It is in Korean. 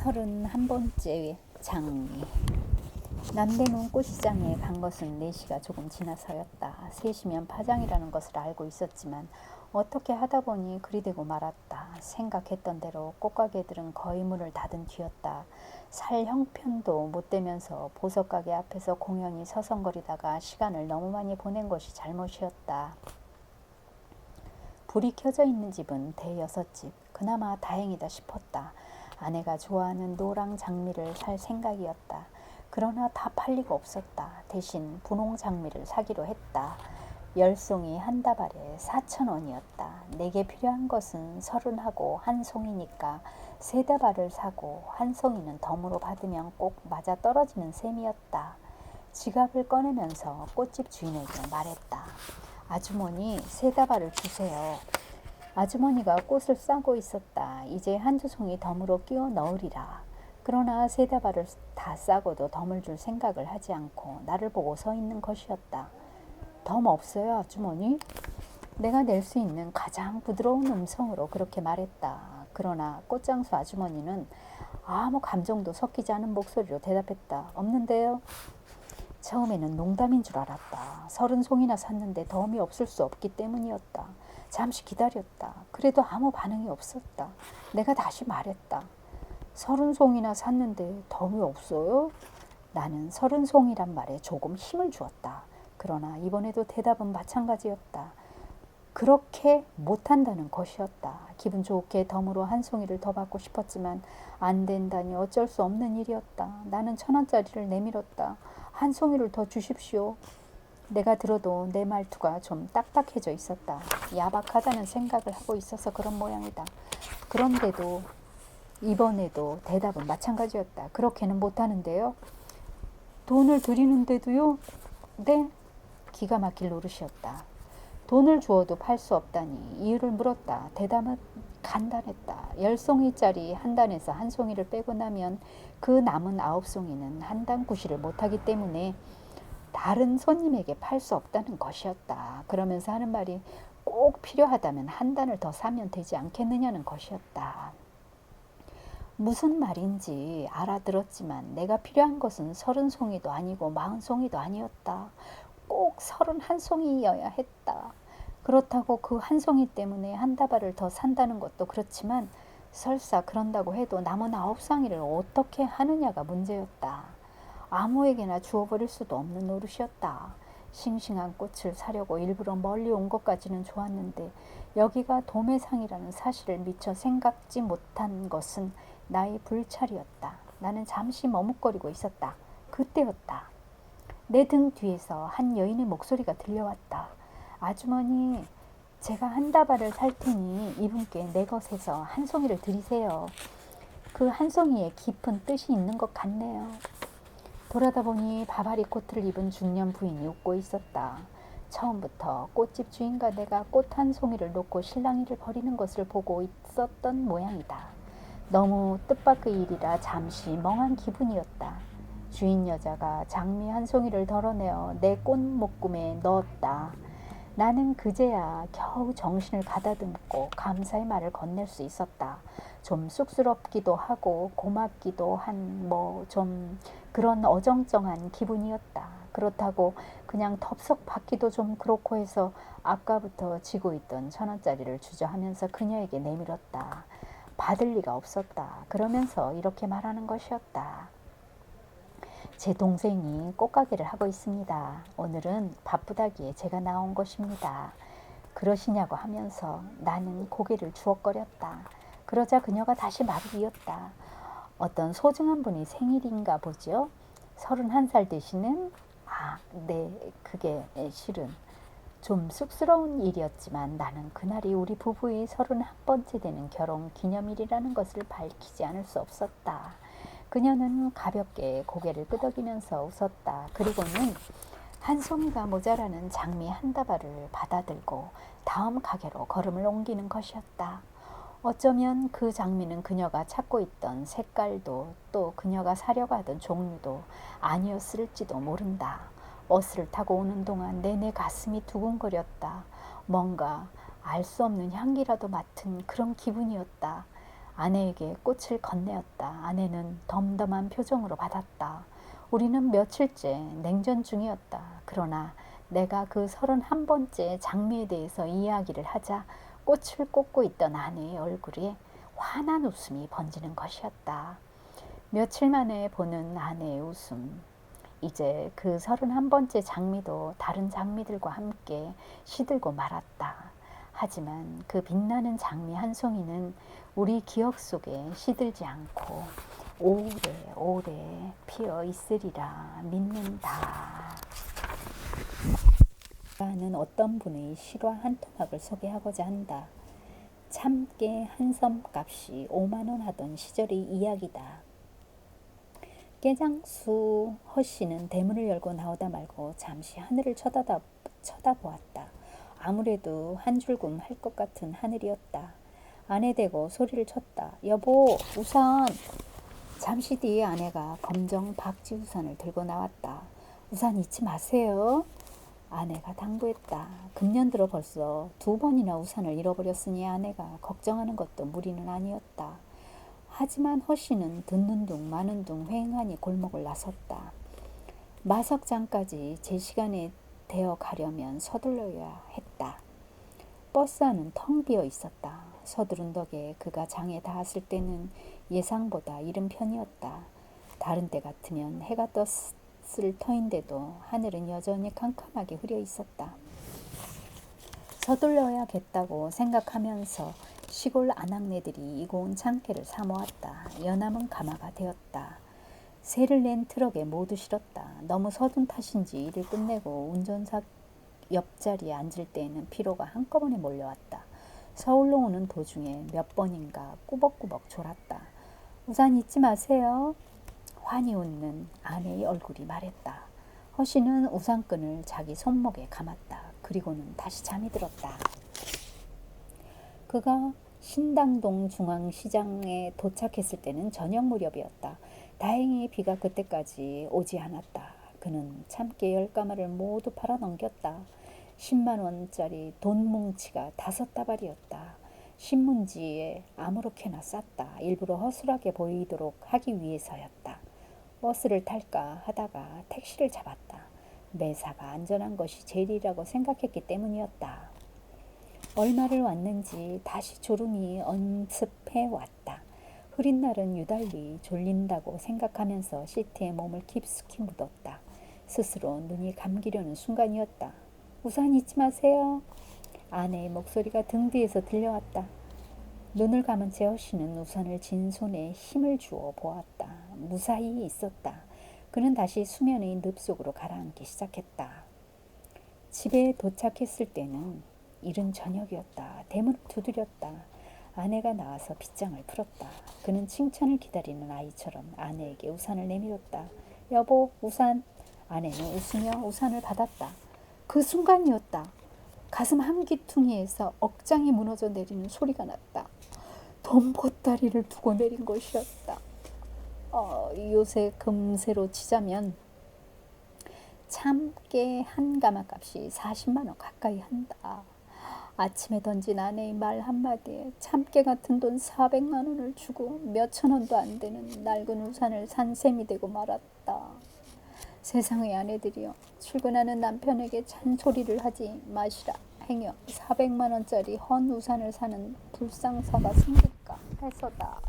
31번째 장미. 남대문 꽃시장에 간 것은 4시가 조금 지나서였다. 3시면 파장이라는 것을 알고 있었지만 어떻게 하다 보니 그리 되고 말았다. 생각했던 대로 꽃가게들은 거의 문을 닫은 뒤였다. 살 형편도 못 되면서 보석가게 앞에서 공연히 서성거리다가 시간을 너무 많이 보낸 것이 잘못이었다. 불이 켜져 있는 집은 대여섯 집. 그나마 다행이다 싶었다. 아내가 좋아하는 노랑 장미를 살 생각이었다. 그러나 다 팔리고 없었다. 대신 분홍 장미를 사기로 했다. 10송이 한 다발에 4,000원이었다. 내게 필요한 것은 30하고 한 송이니까 3다발을 사고 한 송이는 덤으로 받으면 꼭 맞아 떨어지는 셈이었다. 지갑을 꺼내면서 꽃집 주인에게 말했다. 아주머니 3다발을 주세요. 아주머니가 꽃을 싸고 있었다. 이제 한두 송이 덤으로 끼워 넣으리라. 그러나 3다발을 다 싸고도 덤을 줄 생각을 하지 않고 나를 보고 서 있는 것이었다. 덤 없어요, 아주머니? 내가 낼 수 있는 가장 부드러운 음성으로 그렇게 말했다. 그러나 꽃장수 아주머니는 아무 감정도 섞이지 않은 목소리로 대답했다. 없는데요? 처음에는 농담인 줄 알았다. 30송이나 샀는데 덤이 없을 수 없기 때문이었다. 잠시 기다렸다. 그래도 아무 반응이 없었다. 내가 다시 말했다. 30송이나 샀는데 덤이 없어요? 나는 30송이란 말에 조금 힘을 주었다. 그러나 이번에도 대답은 마찬가지였다. 그렇게 못한다는 것이었다. 기분 좋게 덤으로 한 송이를 더 받고 싶었지만 안 된다니 어쩔 수 없는 일이었다. 나는 1,000원짜리를 내밀었다. 한 송이를 더 주십시오. 내가 들어도 내 말투가 좀 딱딱해져 있었다. 야박하다는 생각을 하고 있어서 그런 모양이다. 그런데도 이번에도 대답은 마찬가지였다. 그렇게는 못하는데요. 돈을 드리는데도요? 네? 기가 막힐 노릇이었다. 돈을 주어도 팔 수 없다니 이유를 물었다. 대답은 간단했다. 10송이짜리 한 단에서 한 송이를 빼고 나면 그 남은 9송이는 한 단 구실을 못하기 때문에 다른 손님에게 팔 수 없다는 것이었다. 그러면서 하는 말이 꼭 필요하다면 한 단을 더 사면 되지 않겠느냐는 것이었다. 무슨 말인지 알아들었지만 내가 필요한 것은 30송이도 아니고 40송이도 아니었다. 꼭 31송이여야 했다. 그렇다고 그 한 송이 때문에 한 다발을 더 산다는 것도 그렇지만 설사 그런다고 해도 남은 9송이를 어떻게 하느냐가 문제였다. 아무에게나 주워버릴 수도 없는 노릇이었다. 싱싱한 꽃을 사려고 일부러 멀리 온 것까지는 좋았는데 여기가 도매상이라는 사실을 미처 생각지 못한 것은 나의 불찰이었다. 나는 잠시 머뭇거리고 있었다. 그때였다. 내 등 뒤에서 한 여인의 목소리가 들려왔다. 아주머니, 제가 한 다발을 살 테니 이분께 내 것에서 한 송이를 드리세요. 그 한 송이에 깊은 뜻이 있는 것 같네요. 돌아다 보니 바바리 코트를 입은 중년 부인이 웃고 있었다. 처음부터 꽃집 주인과 내가 꽃 한 송이를 놓고 실랑이를 벌이는 것을 보고 있었던 모양이다. 너무 뜻밖의 일이라 잠시 멍한 기분이었다. 주인 여자가 장미 한 송이를 덜어내어 내 꽃 목금에 넣었다. 나는 그제야 겨우 정신을 가다듬고 감사의 말을 건넬 수 있었다. 좀 쑥스럽기도 하고 고맙기도 한 좀 그런 어정쩡한 기분이었다. 그렇다고 그냥 덥석 받기도 좀 그렇고 해서 아까부터 쥐고 있던 1,000원짜리를 주저하면서 그녀에게 내밀었다. 받을 리가 없었다. 그러면서 이렇게 말하는 것이었다. 제 동생이 꽃가게를 하고 있습니다. 오늘은 바쁘다기에 제가 나온 것입니다. 그러시냐고 하면서 나는 고개를 주걱거렸다. 그러자 그녀가 다시 말을 이었다. 어떤 소중한 분이 생일인가 보죠? 31살 되시는? 네, 그게 실은 좀 쑥스러운 일이었지만 나는 그날이 우리 부부의 31번째 되는 결혼 기념일이라는 것을 밝히지 않을 수 없었다. 그녀는 가볍게 고개를 끄덕이면서 웃었다. 그리고는 한 송이가 모자라는 장미 한 다발을 받아들고 다음 가게로 걸음을 옮기는 것이었다. 어쩌면 그 장미는 그녀가 찾고 있던 색깔도 또 그녀가 사려고 하던 종류도 아니었을지도 모른다. 버스를 타고 오는 동안 내내 가슴이 두근거렸다. 뭔가 알 수 없는 향기라도 맡은 그런 기분이었다. 아내에게 꽃을 건네었다. 아내는 덤덤한 표정으로 받았다. 우리는 며칠째 냉전 중이었다. 그러나 내가 그 31번째 장미에 대해서 이야기를 하자 꽃을 꽂고 있던 아내의 얼굴에 환한 웃음이 번지는 것이었다. 며칠 만에 보는 아내의 웃음. 이제 그 31번째 장미도 다른 장미들과 함께 시들고 말았다. 하지만 그 빛나는 장미 한 송이는 우리 기억 속에 시들지 않고 오래오래 피어 있으리라 믿는다. 나는 어떤 분의 실화 한 토막을 소개하고자 한다. 참깨 한 섬값이 5만원 하던 시절의 이야기다. 깨장수 허씨는 대문을 열고 나오다 말고 잠시 하늘을 쳐다보았다. 아무래도 한 줄금 할 것 같은 하늘이었다. 안에 대고 소리를 쳤다. 여보, 우산! 잠시 뒤에 아내가 검정 박지 우산을 들고 나왔다. 우산 잊지 마세요. 아내가 당부했다. 금년 들어 벌써 2번이나 우산을 잃어버렸으니 아내가 걱정하는 것도 무리는 아니었다. 하지만 허씨는 듣는 둥 마는 둥 휑하니 골목을 나섰다. 마석장까지 제 시간에 되어 가려면 서둘러야 했다. 버스 안은 텅 비어 있었다. 서두른 덕에 그가 장에 닿았을 때는 예상보다 이른 편이었다. 다른 때 같으면 해가 떴을 터인데도 하늘은 여전히 캄캄하게 흐려 있었다. 서둘러야겠다고 생각하면서 시골 아낙네들이 이고운 참깨를 사모았다. 연함은 가마가 되었다. 새를 낸 트럭에 모두 실었다. 너무 서둔 탓인지 일을 끝내고 운전사 옆자리에 앉을 때에는 피로가 한꺼번에 몰려왔다. 서울로 오는 도중에 몇 번인가 꾸벅꾸벅 졸았다. 우산 잊지 마세요. 환히 웃는 아내의 얼굴이 말했다. 허씨는 우산끈을 자기 손목에 감았다. 그리고는 다시 잠이 들었다. 그가 신당동 중앙시장에 도착했을 때는 저녁 무렵이었다. 다행히 비가 그때까지 오지 않았다. 그는 참깨 10가마를 모두 팔아 넘겼다. 10만원짜리 돈 뭉치가 5다발이었다. 신문지에 아무렇게나 쌌다. 일부러 허술하게 보이도록 하기 위해서였다. 버스를 탈까 하다가 택시를 잡았다. 매사가 안전한 것이 제일이라고 생각했기 때문이었다. 얼마를 왔는지 다시 졸음이 언습해 왔다. 흐린 날은 유달리 졸린다고 생각하면서 시트에 몸을 깊숙이 묻었다. 스스로 눈이 감기려는 순간이었다. 우산 잊지 마세요. 아내의 목소리가 등 뒤에서 들려왔다. 눈을 감은 채 허씨는 우산을 진 손에 힘을 주어 보았다. 무사히 있었다. 그는 다시 수면의 늪 속으로 가라앉기 시작했다. 집에 도착했을 때는 이른 저녁이었다. 대문을 두드렸다. 아내가 나와서 빗장을 풀었다. 그는 칭찬을 기다리는 아이처럼 아내에게 우산을 내밀었다. 여보, 우산. 아내는 웃으며 우산을 받았다. 그 순간이었다. 가슴 한귀퉁이에서 억장이 무너져 내리는 소리가 났다. 돈 보따리를 두고 내린 것이었다. 요새 금세로 치자면 참깨 한 가마 값이 40만원 가까이 한다. 아침에 던진 아내의 말 한마디에 참깨 같은 돈 400만원을 주고 몇천 원도 안 되는 낡은 우산을 산 셈이 되고 말았다. 세상의 아내들이여, 출근하는 남편에게 잔소리를 하지 마시라. 행여 400만원짜리 헌 우산을 사는 불상사가 생길까 해서다.